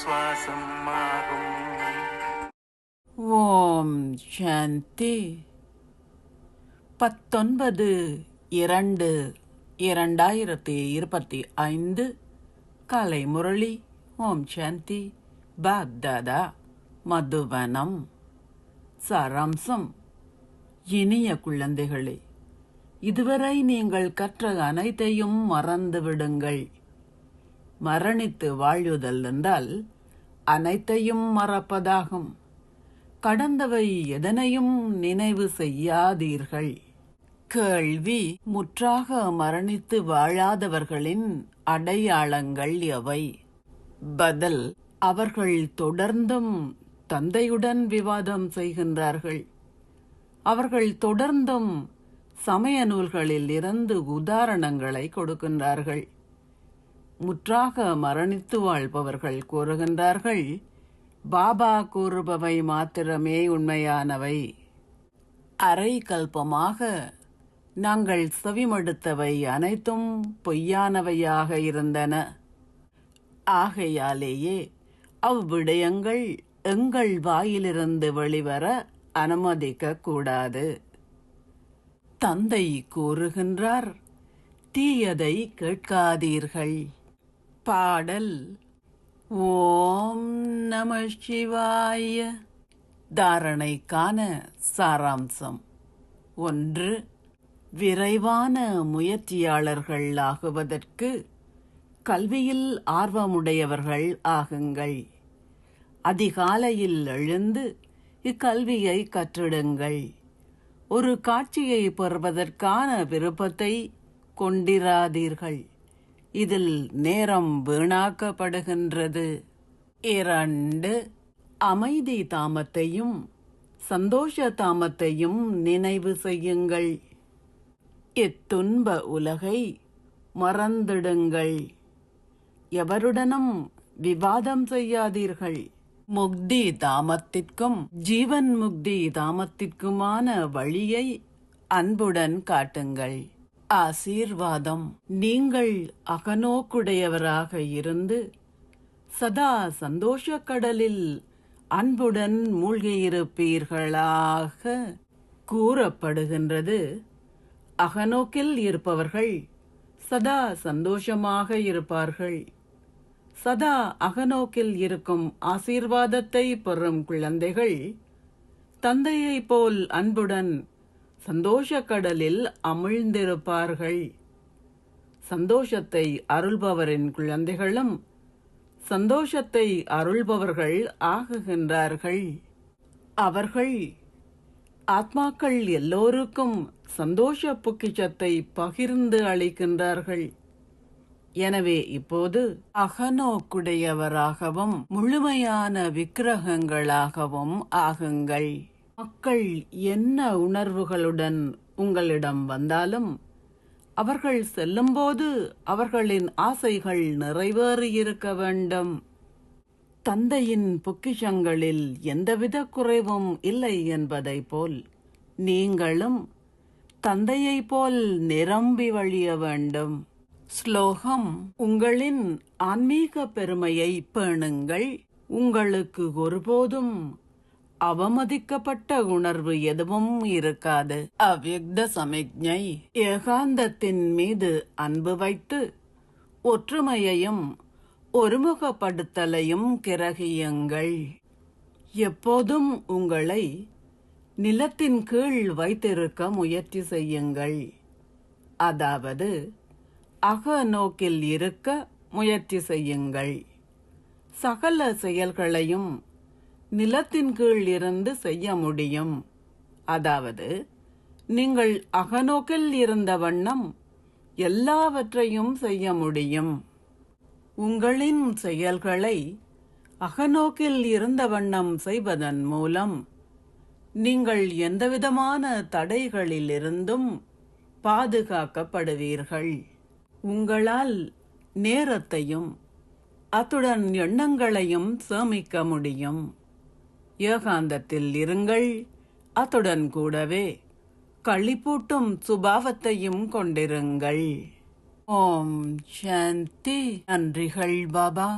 சுவாசம் ஆகும். ஓம் சாந்தி. 19/2/2025 காலை முரளி. ஓம் சாந்தி. பாப்தாதா மதுவனம். சாராம்சம். இனிய குழந்தைகளே, இதுவரை நீங்கள் கற்ற அனைத்தையும் மறந்து விடுங்கள். மரணித்து வாழுதல் என்றால் அனைத்தையும் மறப்பதாகும். கடந்தவை எதனையும் நினைவு செய்யாதீர்கள். கேள்வி: முற்றாக மரணித்து வாழாதவர்களின் அடையாளங்கள் எவை? பதில்: அவர்கள் தொடர்ந்தும் தந்தையுடன் விவாதம் செய்கின்றார்கள். அவர்கள் தொடர்ந்தும் சமய நூல்களில் இருந்து உதாரணங்களை கொடுக்கின்றார்கள். முற்றாக மரணித்து வாழ்பவர்கள் கூறுகின்றார்கள், பாபா கூறுபவை மாத்திரமே உண்மையானவை. அரை கல்பமாக நாங்கள் செவிமடுத்தவை அனைத்தும் பொய்யானவையாக இருந்தன. ஆகையாலேயே அவ்விடயங்கள் எங்கள் வாயிலிருந்து வெளிவர அனுமதிக்க கூடாது. தந்தை கூறுகின்றார், தீயதை கேட்காதீர்கள். பாடல். ஓம் நம சிவாய. தாரணைக்கான சாராம்சம். 1. விரைவான முயற்சியாளர்கள் ஆகுவதற்கு கல்வியில் ஆர்வமுடையவர்கள் ஆகுங்கள். அதிகாலையில் எழுந்து இக்கல்வியை கற்றிடுங்கள். ஒரு காட்சியை பெறுவதற்கான விருப்பத்தை கொண்டிராதீர்கள். இதில் நேரம் வீணாக்கப்படுகின்றது. 2. அமைதி தாமத்தையும் சந்தோஷ தாமத்தையும் நினைவு செய்யுங்கள். இத்துன்ப உலகை மறந்திடுங்கள். எவருடனும் விவாதம் செய்யாதீர்கள். முக்தி தாமத்திற்கும் ஜீவன் முக்தி தாமத்திற்குமான வழியை அன்புடன் காட்டுங்கள். ஆசீர்வாதம். நீங்கள் அகநோக்குடையவராக இருந்து சதா சந்தோஷக் கடலில் அன்புடன் மூழ்கியிருப்பீர்களாக. கூறப்படுகின்றது, அகநோக்கில் இருப்பவர்கள் சதா சந்தோஷமாக இருப்பார்கள். சதா அகநோக்கில் இருக்கும் ஆசீர்வாதத்தை பெறும் குழந்தைகள் தந்தையைப் போல் அன்புடன் சந்தோஷக் கடலில் அமிழ்ந்திருப்பார்கள். சந்தோஷத்தை அருள்பவரின் குழந்தைகளும் சந்தோஷத்தை அருள்பவர்கள் ஆகுகின்றார்கள். அவர்கள் ஆத்மாக்கள் எல்லோருக்கும் சந்தோஷ பொக்கிஷத்தை பகிர்ந்து அளிக்கின்றார்கள். எனவே இப்போது அகநோக்குடையவராகவும் முழுமையான விக்கிரகங்களாகவும் ஆகுங்கள். மக்கள் என்ன உணர்வுகளுடன் உங்களிடம் வந்தாலும் அவர்கள் செல்லும்போது அவர்களின் ஆசைகள் நிறைவேறியிருக்க வேண்டும். தந்தையின் பொக்கிஷங்களில் எந்தவித குறைவும் இல்லை என்பதை போல் நீங்களும் தந்தையைப் போல் நிரம்பி வழிய வேண்டும். ஸ்லோகம். உங்களின் ஆன்மீக பெருமையை பேணுங்கள். உங்களுக்கு ஒருபோதும் அவமதிக்கப்பட்ட உணர்வு எதுவும் இருக்காது. அவ்யக்த சமிக்ஞை. ஏகாந்தத்தின் மீது அன்பு வைத்து ஒற்றுமையையும் ஒருமுகப்படுத்தலையும் கிரகியுங்கள். எப்போதும் உங்களை நிலத்தின் கீழ் வைத்திருக்க முயற்சி செய்யுங்கள். அதாவது அகநோக்கில் இருக்க முயற்சி செய்யுங்கள். சகல செயல்களையும் நிலத்தின் கீழ் இருந்து செய்ய முடியும். அதாவது நீங்கள் அகநோக்கில் இருந்த வண்ணம் எல்லாவற்றையும் செய்ய முடியும். உங்களின் செயல்களை அகநோக்கில் இருந்த வண்ணம் செய்வதன் மூலம் நீங்கள் எந்தவிதமான தடைகளிலிருந்தும் பாதுகாக்கப்படுவீர்கள். உங்களால் நேரத்தையும் அத்துடன் எண்ணங்களையும் சேமிக்க முடியும். ஏகாந்தத்தில் இருங்கள். அத்துடன் கூடவே களிப்பூட்டும் சுபாவத்தையும் கொண்டிருங்கள். ஓம் சாந்தி. நன்றிகள் பாபா.